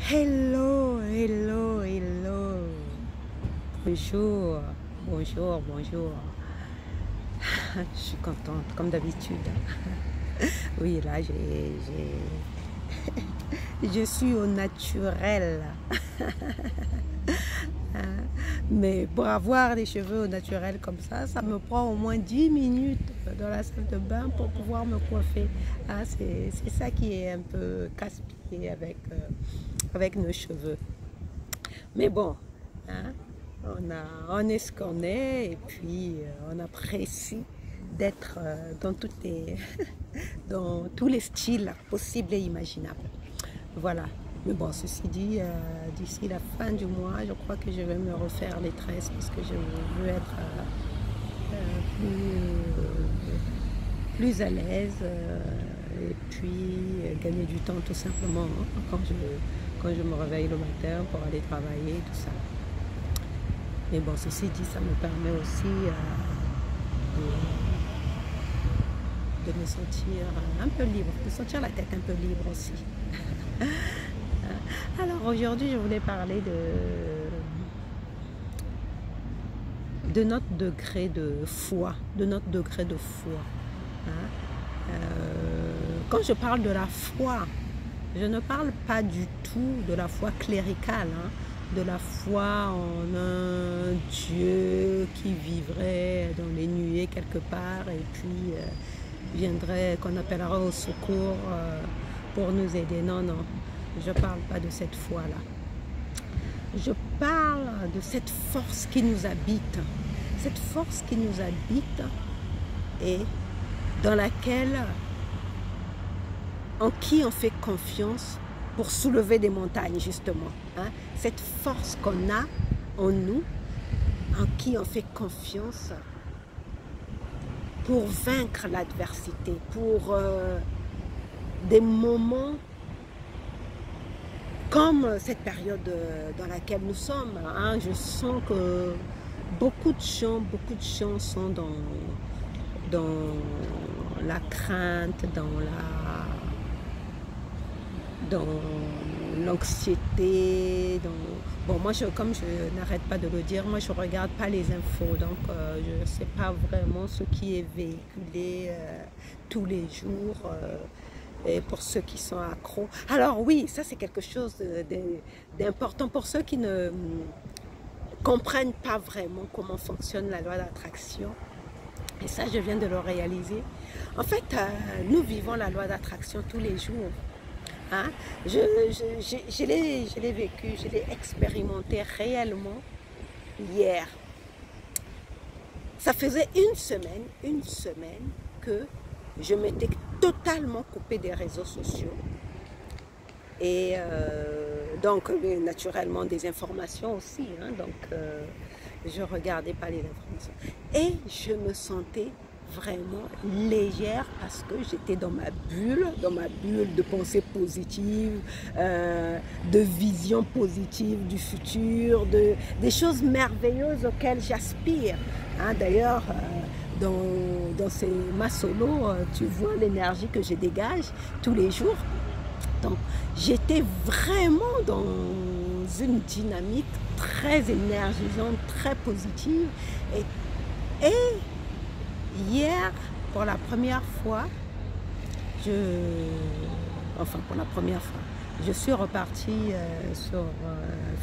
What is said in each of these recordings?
Hello, hello, hello. Bonjour, bonjour, bonjour. Je suis contente, comme d'habitude. Oui, là, je suis au naturel. Mais pour avoir des cheveux au naturel comme ça me prend au moins 10 minutes dans la salle de bain pour pouvoir me coiffer. C'est ça qui est un peu casse-pied avec nos cheveux. Mais bon, hein, on est ce qu'on est et puis on apprécie d'être dans tous les styles possibles et imaginables. Voilà. Mais bon, ceci dit, d'ici la fin du mois, je crois que je vais me refaire les tresses parce que je veux être plus à l'aise et puis gagner du temps tout simplement quand je me réveille le matin pour aller travailler, tout ça. Mais bon, ceci dit, ça me permet aussi de me sentir un peu libre, de sentir la tête un peu libre aussi. Alors aujourd'hui, je voulais parler de notre degré de foi, hein. Quand je parle de la foi, je ne parle pas du tout de la foi cléricale, hein, de la foi en un Dieu qui vivrait dans les nuées quelque part et puis viendrait, qu'on appellera au secours pour nous aider. Non, non, je ne parle pas de cette foi-là. Je parle de cette force qui nous habite. Cette force qui nous habite et dans laquelle, en qui on fait confiance pour soulever des montagnes, justement. Hein? Cette force qu'on a en nous, en qui on fait confiance pour vaincre l'adversité, pour des moments comme cette période dans laquelle nous sommes. Hein? Je sens que beaucoup de gens sont dans la crainte, dans l'anxiété. Bon, moi, comme je n'arrête pas de le dire, moi, je ne regarde pas les infos, donc je ne sais pas vraiment ce qui est véhiculé tous les jours. Et pour ceux qui sont accros. Alors oui, ça c'est quelque chose d'important pour ceux qui ne comprennent pas vraiment comment fonctionne la loi d'attraction. Et ça, je viens de le réaliser. En fait, nous vivons la loi d'attraction tous les jours. Hein? Je l'ai vécu, je l'ai expérimenté réellement hier. Ça faisait une semaine que je m'étais totalement coupée des réseaux sociaux. Et donc, naturellement, des informations aussi. Hein? Donc, je ne regardais pas les informations. Et je me sentais vraiment légère parce que j'étais dans ma bulle de pensée positive, de vision positive du futur, des choses merveilleuses auxquelles j'aspire. Hein? D'ailleurs, dans ces massolos, tu vois l'énergie que je dégage tous les jours. Donc, j'étais vraiment dans une dynamique très énergisante, très positive. Et hier, pour la première fois, je suis repartie sur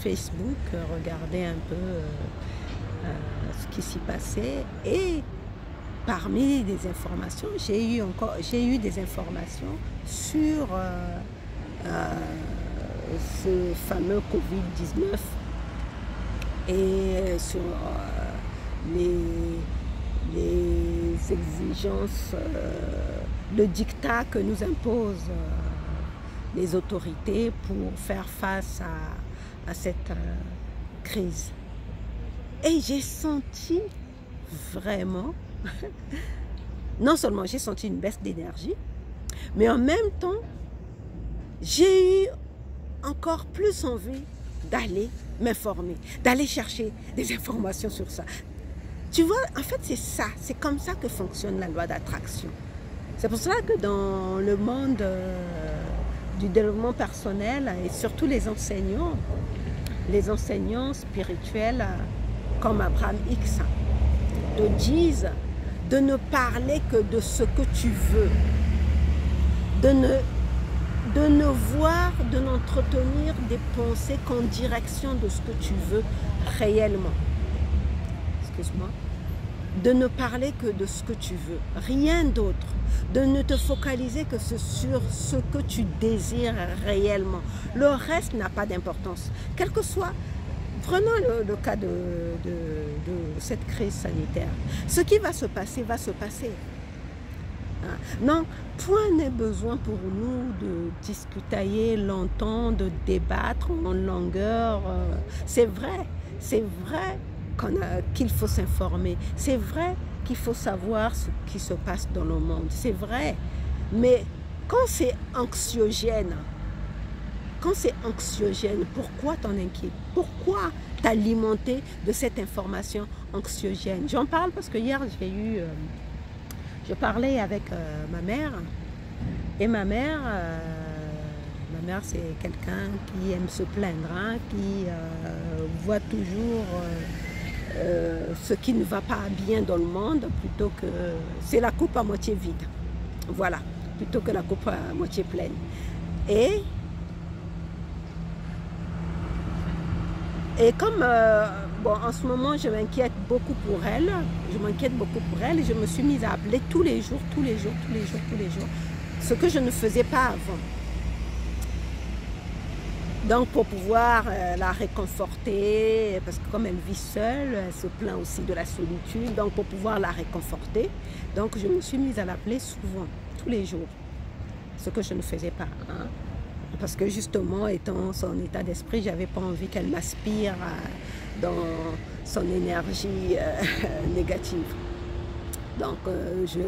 Facebook, regarder un peu ce qui s'y passait. Et parmi les informations, j'ai eu des informations sur ce fameux Covid-19 et sur les exigences, le dictat que nous imposent les autorités pour faire face à cette crise. Et j'ai senti vraiment, non seulement j'ai senti une baisse d'énergie, mais en même temps, j'ai eu encore plus envie d'aller m'informer, d'aller chercher des informations sur ça. Tu vois, en fait, c'est ça. C'est comme ça que fonctionne la loi d'attraction. C'est pour cela que dans le monde du développement personnel et surtout les enseignants spirituels comme Abraham Hicks te disent de ne parler que de ce que tu veux, de ne voir, de n'entretenir des pensées qu'en direction de ce que tu veux réellement. Excuse-moi. De ne parler que de ce que tu veux, rien d'autre. De ne te focaliser que sur ce que tu désires réellement. Le reste n'a pas d'importance. Quel que soit, prenons le cas de cette crise sanitaire. Ce qui va se passer, va se passer. Non, point n'est besoin pour nous de discutailler longtemps, de débattre en longueur. C'est vrai qu'il faut s'informer. C'est vrai qu'il faut savoir ce qui se passe dans le monde. C'est vrai. Mais quand c'est anxiogène, pourquoi t'en inquiètes? Pourquoi t'alimenter de cette information anxiogène? J'en parle parce que hier, je parlais avec ma mère. Et ma mère c'est quelqu'un qui aime se plaindre, hein, qui voit toujours ce qui ne va pas bien dans le monde, plutôt que... C'est la coupe à moitié vide. Voilà, plutôt que la coupe à moitié pleine. Et comme, bon, en ce moment, je m'inquiète beaucoup pour elle, je me suis mise à appeler tous les jours, ce que je ne faisais pas avant. Donc, pour pouvoir la réconforter, parce que comme elle vit seule, elle se plaint aussi de la solitude, donc pour pouvoir la réconforter, donc je me suis mise à l'appeler souvent, tous les jours, ce que je ne faisais pas, hein. Parce que justement, étant son état d'esprit, je n'avais pas envie qu'elle m'aspire dans son énergie négative. Donc, je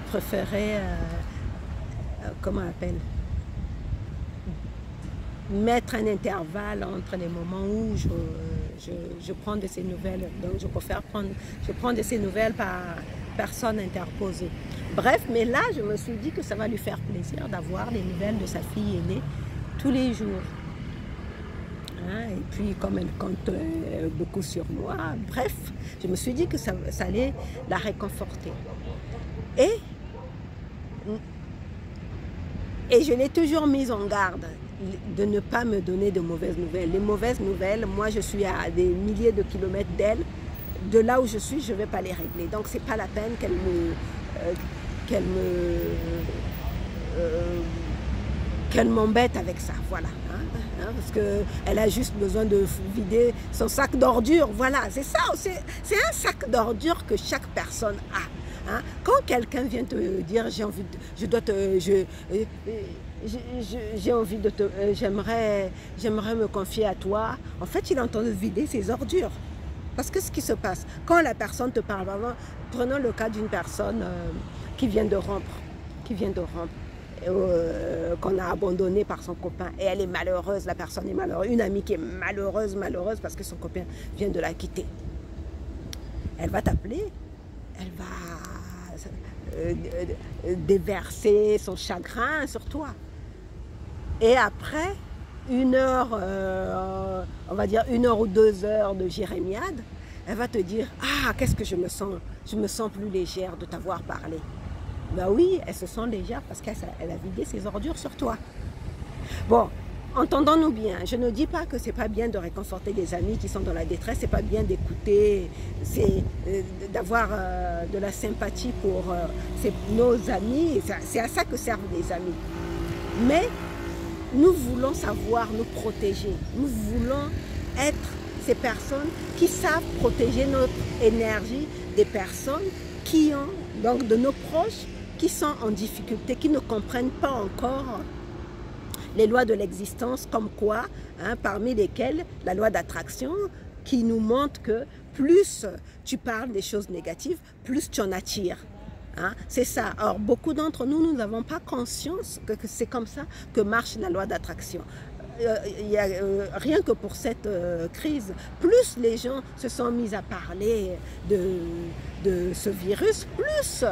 préférais, comment on appelle, mettre un intervalle entre les moments où je prends de ces nouvelles. Donc, je prends de ces nouvelles par personne interposée. Bref, mais là, je me suis dit que ça va lui faire plaisir d'avoir les nouvelles de sa fille aînée tous les jours. Hein, et puis, comme elle compte beaucoup sur moi, bref, je me suis dit que ça allait la réconforter. Et je l'ai toujours mise en garde de ne pas me donner de mauvaises nouvelles. Les mauvaises nouvelles, moi, je suis à des milliers de kilomètres d'elle. De là où je suis, je ne vais pas les régler. Donc, ce n'est pas la peine qu'elle m'embête avec ça, voilà, hein, parce qu'elle a juste besoin de vider son sac d'ordures, voilà, c'est ça, c'est un sac d'ordures que chaque personne a, hein. Quand quelqu'un vient te dire j'aimerais me confier à toi, en fait il est en train de vider ses ordures. Parce que ce qui se passe, quand la personne te parle, prenons le cas d'une personne qui vient de rompre, qu'on a abandonnée par son copain, et elle est malheureuse, la personne est malheureuse, une amie qui est malheureuse parce que son copain vient de la quitter. Elle va t'appeler, elle va déverser son chagrin sur toi. Et après, une heure, on va dire 1 heure ou 2 heures de jérémiade, elle va te dire « Ah, qu'est-ce que je me sens plus légère de t'avoir parlé. » Ben oui, elle se sent légère parce qu'elle a vidé ses ordures sur toi. Bon, entendons-nous bien, je ne dis pas que c'est pas bien de réconforter des amis qui sont dans la détresse, c'est pas bien d'écouter, c'est d'avoir de la sympathie pour nos amis, c'est à ça que servent les amis. Mais nous voulons savoir nous protéger. Nous voulons être ces personnes qui savent protéger notre énergie des personnes qui ont, donc de nos proches, qui sont en difficulté, qui ne comprennent pas encore les lois de l'existence, comme quoi, hein, parmi lesquelles la loi d'attraction, qui nous montre que plus tu parles des choses négatives, plus tu en attires. Hein, c'est ça. Or, beaucoup d'entre nous, nous n'avons pas conscience que c'est comme ça que marche la loi d'attraction. Rien que pour cette crise, plus les gens se sont mis à parler de ce virus, plus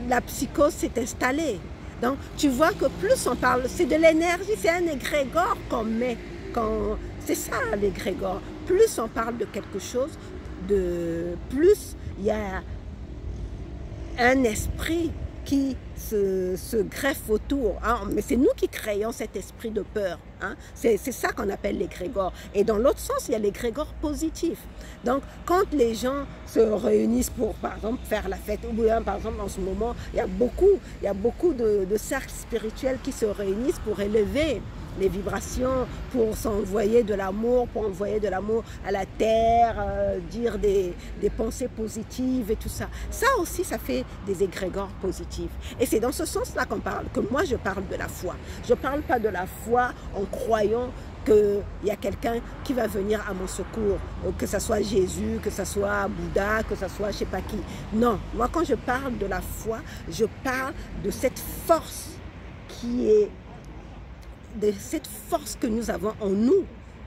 la psychose s'est installée. Donc, tu vois que plus on parle, c'est de l'énergie, c'est un égrégore qu'on met. C'est ça l'égrégore. Plus on parle de quelque chose, plus il y a un esprit qui se greffe autour. Hein. Mais c'est nous qui créons cet esprit de peur. Hein. C'est ça qu'on appelle l'égrégore. Et dans l'autre sens, il y a l'égrégore positif. Donc, quand les gens se réunissent pour, par exemple, faire la fête, ou bien, par exemple, en ce moment, il y a beaucoup de cercles spirituels qui se réunissent pour élever les vibrations, pour s'envoyer de l'amour, pour envoyer de l'amour à la terre, dire des pensées positives et tout ça. Ça aussi, ça fait des égrégores positifs. Et c'est dans ce sens-là qu'on parle, que moi je parle de la foi. Je ne parle pas de la foi en croyant qu'il y a quelqu'un qui va venir à mon secours, que ce soit Jésus, que ce soit Bouddha, que ce soit je ne sais pas qui. Non, moi quand je parle de la foi, je parle de cette force qui est de cette force que nous avons en nous,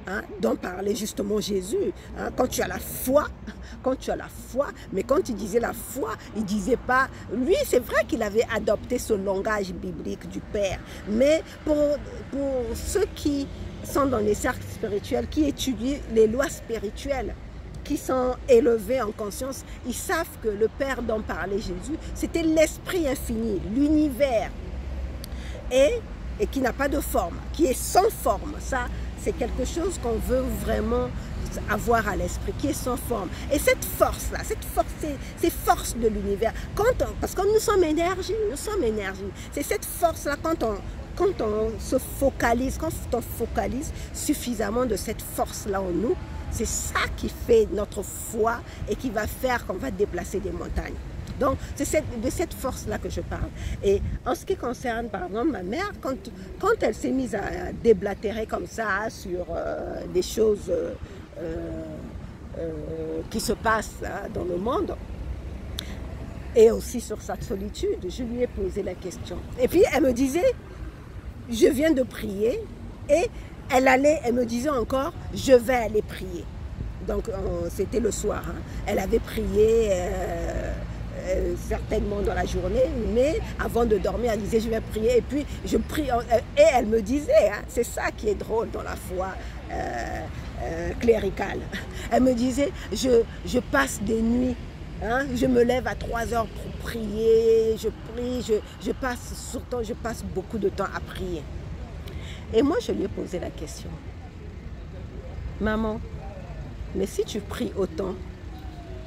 hein, dont parlait justement Jésus. Hein, quand tu as la foi, mais quand il disait la foi, il ne disait pas, lui c'est vrai qu'il avait adopté ce langage biblique du Père, mais pour ceux qui sont dans les cercles spirituels, qui étudient les lois spirituelles, qui sont élevés en conscience, ils savent que le Père dont parlait Jésus, c'était l'Esprit infini, l'univers, et qui n'a pas de forme, qui est sans forme. Ça, c'est quelque chose qu'on veut vraiment avoir à l'esprit, qui est sans forme. Et cette force-là, ces forces de l'univers, parce que nous sommes énergie, c'est cette force-là, quand on se focalise, quand on focalise suffisamment de cette force-là en nous, c'est ça qui fait notre foi et qui va faire qu'on va déplacer des montagnes. Donc, c'est de cette force-là que je parle. Et en ce qui concerne, par exemple, ma mère, quand elle s'est mise à déblatérer comme ça sur des choses qui se passent dans le monde, et aussi sur sa solitude, je lui ai posé la question. Et puis, elle me disait, je viens de prier, et elle me disait encore, je vais aller prier. Donc, c'était le soir. Hein. Elle avait prié... certainement dans la journée, mais avant de dormir, elle disait je vais prier, et puis je prie, et elle me disait, hein, c'est ça qui est drôle dans la foi cléricale, elle me disait je passe des nuits, hein, je me lève à 3 heures pour prier, je prie, je passe beaucoup de temps à prier. Et moi je lui ai posé la question, maman, mais si tu pries autant,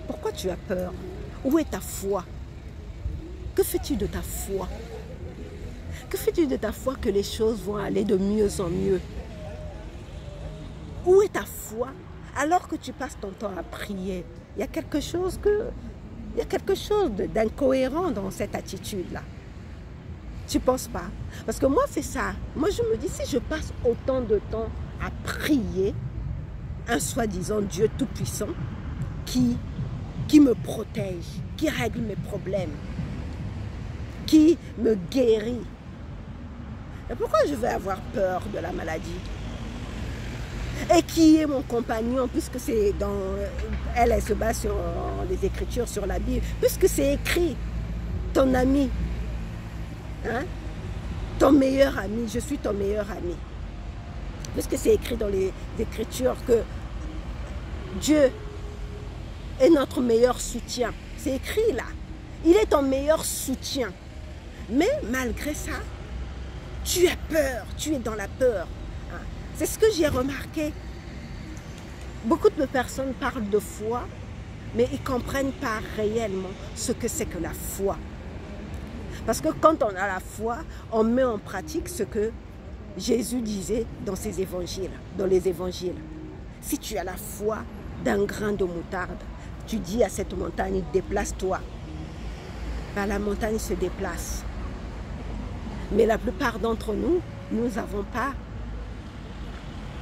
pourquoi tu as peur? Où est ta foi? Que fais-tu de ta foi? Que fais-tu de ta foi que les choses vont aller de mieux en mieux? Où est ta foi alors que tu passes ton temps à prier? Il y a quelque chose d'incohérent dans cette attitude-là. Tu ne penses pas? Parce que moi, c'est ça. Moi, je me dis, si je passe autant de temps à prier, un soi-disant Dieu tout-puissant qui me protège, qui règle mes problèmes, qui me guérit. Et pourquoi je vais avoir peur de la maladie? Et qui est mon compagnon, puisque c'est dans... Elle se base sur les Écritures, sur la Bible, puisque c'est écrit, ton ami, hein? Ton meilleur ami, je suis ton meilleur ami. Puisque c'est écrit dans les Écritures que Dieu est notre meilleur soutien. C'est écrit là. Il est ton meilleur soutien. Mais malgré ça, tu as peur, tu es dans la peur. Hein? C'est ce que j'ai remarqué. Beaucoup de personnes parlent de foi, mais ils ne comprennent pas réellement ce que c'est que la foi. Parce que quand on a la foi, on met en pratique ce que Jésus disait dans ses évangiles, dans les évangiles. Si tu as la foi d'un grain de moutarde, tu dis à cette montagne, déplace-toi. Ben, la montagne se déplace. Mais la plupart d'entre nous, nous n'avons pas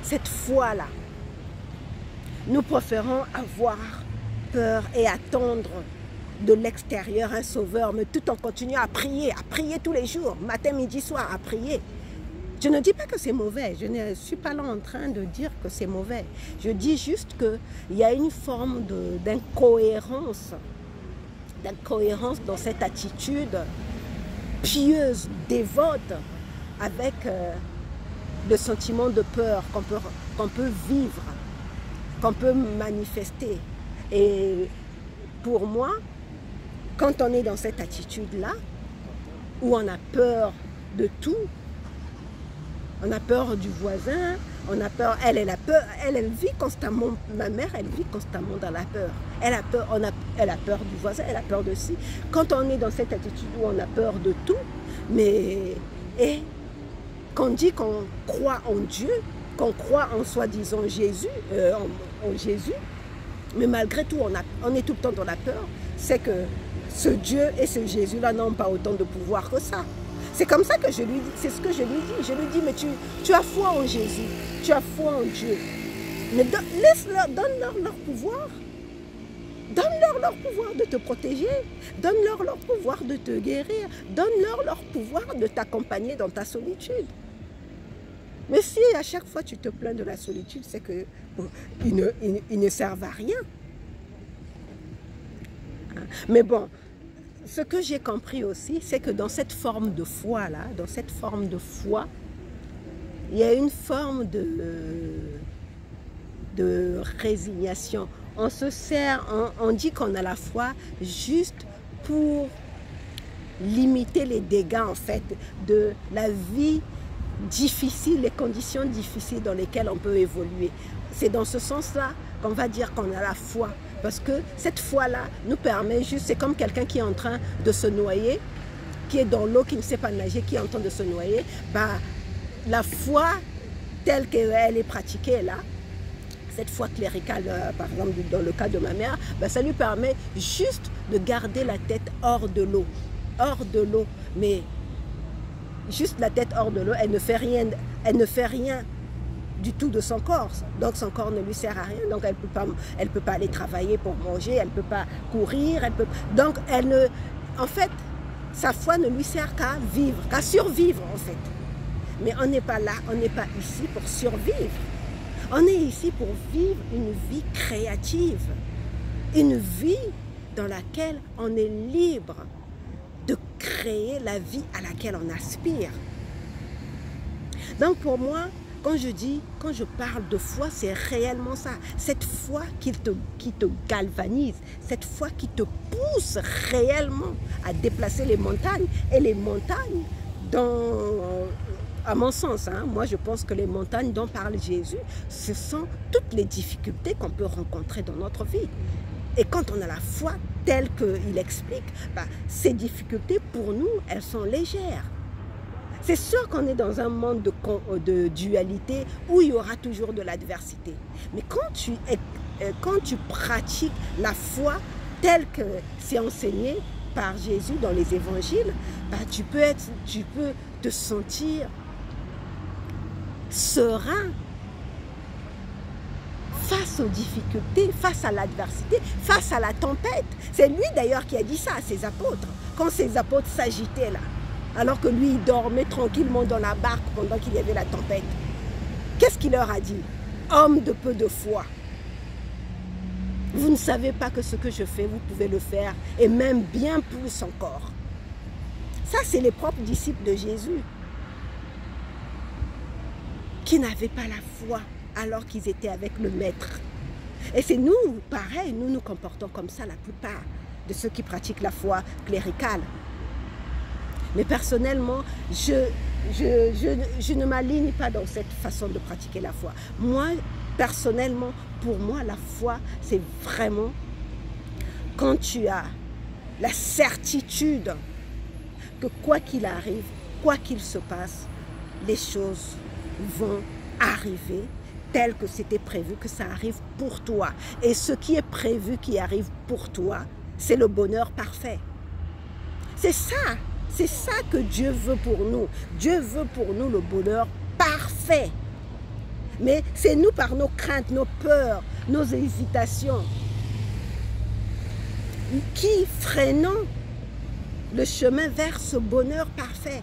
cette foi-là. Nous préférons avoir peur et attendre de l'extérieur un sauveur, mais tout en continuant à prier tous les jours, matin, midi, soir, à prier. Je ne dis pas que c'est mauvais, je ne suis pas là en train de dire que c'est mauvais. Je dis juste qu'il y a une forme d'incohérence dans cette attitude pieuse, dévote, avec le sentiment de peur qu'on peut vivre, qu'on peut manifester. Et pour moi, quand on est dans cette attitude-là, où on a peur de tout, on a peur du voisin, on a peur, elle a peur, elle vit constamment, ma mère, elle vit constamment dans la peur. Elle a peur, elle a peur du voisin, elle a peur de ci. Quand on est dans cette attitude où on a peur de tout, mais qu'on dit qu'on croit en Dieu, qu'on croit en soi-disant Jésus, en Jésus, mais malgré tout, on est tout le temps dans la peur, c'est que ce Dieu et ce Jésus-là n'ont pas autant de pouvoir que ça. C'est comme ça que je lui dis, c'est ce que je lui dis. Je lui dis, mais tu as foi en Jésus, tu as foi en Dieu. Mais donne-leur leur pouvoir. Donne-leur leur pouvoir de te protéger. Donne-leur leur pouvoir de te guérir. Donne-leur leur pouvoir de t'accompagner dans ta solitude. Mais si à chaque fois tu te plains de la solitude, c'est qu'ils ne servent à rien. Mais bon, ce que j'ai compris aussi, c'est que dans cette forme de foi-là, il y a une forme de résignation. On se sert, on dit qu'on a la foi juste pour limiter les dégâts en fait de la vie difficile, les conditions difficiles dans lesquelles on peut évoluer. C'est dans ce sens-là qu'on va dire qu'on a la foi. Parce que cette foi-là nous permet juste, c'est comme quelqu'un qui est en train de se noyer, qui est dans l'eau, qui ne sait pas nager, qui est en train de se noyer. Bah, la foi telle qu'elle est pratiquée là, cette foi cléricale, par exemple dans le cas de ma mère, bah, ça lui permet juste de garder la tête hors de l'eau. Hors de l'eau, mais juste la tête hors de l'eau, elle ne fait rien du tout de son corps, donc son corps ne lui sert à rien, donc elle peut pas aller travailler pour manger, elle peut pas courir, donc en fait, sa foi ne lui sert qu'à vivre, qu'à survivre en fait. Mais on n'est pas là, on n'est pas ici pour survivre, on est ici pour vivre une vie créative, une vie dans laquelle on est libre de créer la vie à laquelle on aspire. Donc pour moi, quand je parle de foi, c'est réellement ça. Cette foi qui te galvanise, cette foi qui te pousse réellement à déplacer les montagnes. Et les montagnes, à mon sens, moi je pense que les montagnes dont parle Jésus, ce sont toutes les difficultés qu'on peut rencontrer dans notre vie. Et quand on a la foi telle qu'il explique, bah, ces difficultés pour nous, elles sont légères. C'est sûr qu'on est dans un monde de dualité où il y aura toujours de l'adversité. Mais quand tu pratiques la foi telle que c'est enseigné par Jésus dans les évangiles, bah, tu peux te sentir serein face aux difficultés, face à l'adversité, face à la tempête. C'est lui d'ailleurs qui a dit ça à ses apôtres, quand ses apôtres s'agitaient là. Alors que lui, il dormait tranquillement dans la barque pendant qu'il y avait la tempête. Qu'est-ce qu'il leur a dit? Homme de peu de foi. Vous ne savez pas que ce que je fais, vous pouvez le faire, et même bien plus encore. Ça, c'est les propres disciples de Jésus, qui n'avaient pas la foi alors qu'ils étaient avec le Maître. Et c'est nous, pareil, nous nous comportons comme ça, la plupart de ceux qui pratiquent la foi cléricale. Mais personnellement, je ne m'aligne pas dans cette façon de pratiquer la foi. Moi, personnellement, pour moi, la foi, c'est vraiment quand tu as la certitude que quoi qu'il arrive, quoi qu'il se passe, les choses vont arriver tel que c'était prévu, que ça arrive pour toi. Et ce qui est prévu qui arrive pour toi, c'est le bonheur parfait. C'est ça. C'est ça que Dieu veut pour nous. Dieu veut pour nous le bonheur parfait. Mais c'est nous par nos craintes, nos peurs, nos hésitations, qui freinons le chemin vers ce bonheur parfait.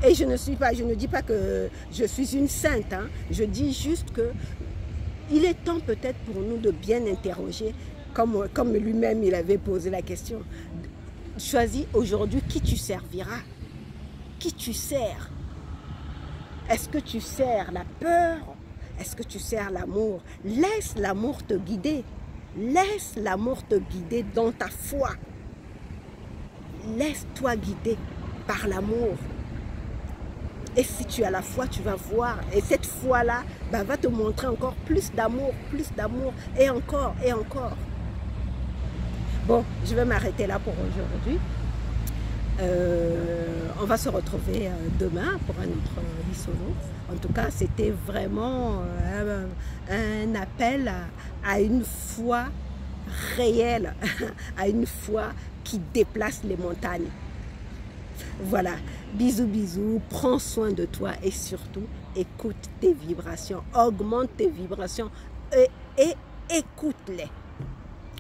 Et je ne dis pas que je suis une sainte, hein. Je dis juste que il est temps peut-être pour nous de bien interroger, comme lui-même il avait posé la question, choisis aujourd'hui qui tu serviras. Qui tu sers. Est-ce que tu sers la peur? Est-ce que tu sers l'amour? Laisse l'amour te guider. Laisse l'amour te guider dans ta foi. Laisse-toi guider par l'amour. Et si tu as la foi, tu vas voir. Et cette foi-là va te montrer encore plus d'amour, et encore, et encore. Bon, je vais m'arrêter là pour aujourd'hui. On va se retrouver demain pour un autre Lisolo. En tout cas, c'était vraiment un appel à une foi réelle, à une foi qui déplace les montagnes. Voilà, bisous, bisous, prends soin de toi et surtout, écoute tes vibrations, augmente tes vibrations et écoute-les.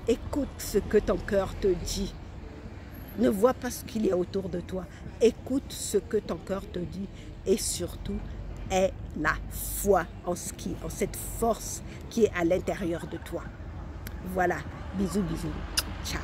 Écoute ce que ton cœur te dit. Ne vois pas ce qu'il y a autour de toi. Écoute ce que ton cœur te dit et surtout, aie la foi en cette force qui est à l'intérieur de toi. Voilà, bisous, bisous, ciao.